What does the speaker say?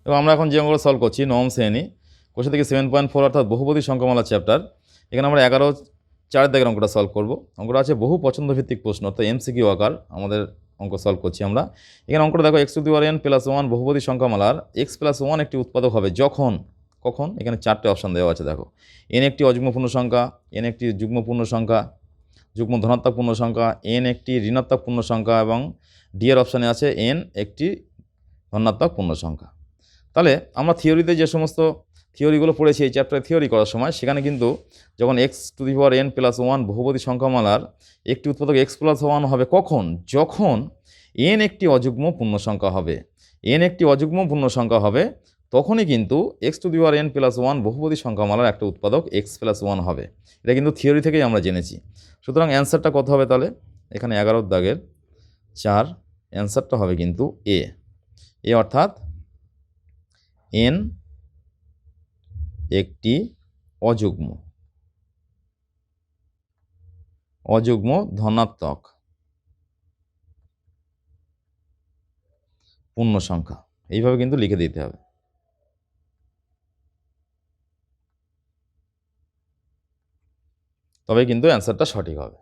এবং আমরা এখন যে অঙ্কটা সলভ করছি নবম শ্রেণী কোশ্চেন থেকে 7.4 অর্থাৎ বহুপদী সংখ্যামালা চ্যাপ্টার। এখানে আমরা 11-4 দাগের অঙ্কটা সলভ করব। অঙ্কটা আছে বহু পছন্দ ভিত্তিক প্রশ্ন, অর্থাৎ এমসিকিউ আকার আমাদের অঙ্ক সলভ করছি আমরা। এখানে অঙ্কটা দেখো x⁴n+1 বহুপদী সংখ্যামালার x+1 একটি উৎপাদক হবে যখন, কখন, এখানে 4টে অপশান দেওয়া আছে দেখো। n একটি অযুগ্ম পূর্ণ সংখ্যা, n একটি যুগ্ম পূর্ণ সংখ্যা, যুগ্ম ধনাত্মক পূর্ণ সংখ্যা, n একটি ঋণাত্মক পূর্ণ সংখ্যা এবং ডি এর অপশানে আছে n একটি ধনাত্মক পূর্ণ সংখ্যা। তাহলে আমরা থিওরিতে যে সমস্ত থিওরিগুলো পড়েছি এই চ্যাপ্টারে থিওরি করার সময়, সেখানে কিন্তু যখন x⁴n+1 বহুপদী সংখ্যামালার একটি উৎপাদক x+1 হবে কখন, যখন n একটি অযুগ্ম পূর্ণ সংখ্যা হবে। n একটি অযুগ্ম পূর্ণ সংখ্যা হবে তখনই কিন্তু x⁴n+1 বহুপদী সংখ্যামালার একটা উৎপাদক x+1 হবে। এটা কিন্তু থিওরি থেকেই আমরা জেনেছি। সুতরাং অ্যান্সারটা কত হবে তাহলে? এখানে 11 দাগের 4 অ্যান্সারটা হবে কিন্তু এ অর্থাৎ n একটি অযুগ্ম ধনাত্মক পূর্ণ সংখ্যা, এইভাবে কিন্তু লিখে দিতে হবে। তবে কিন্তু অ্যান্সারটা সঠিক হবে।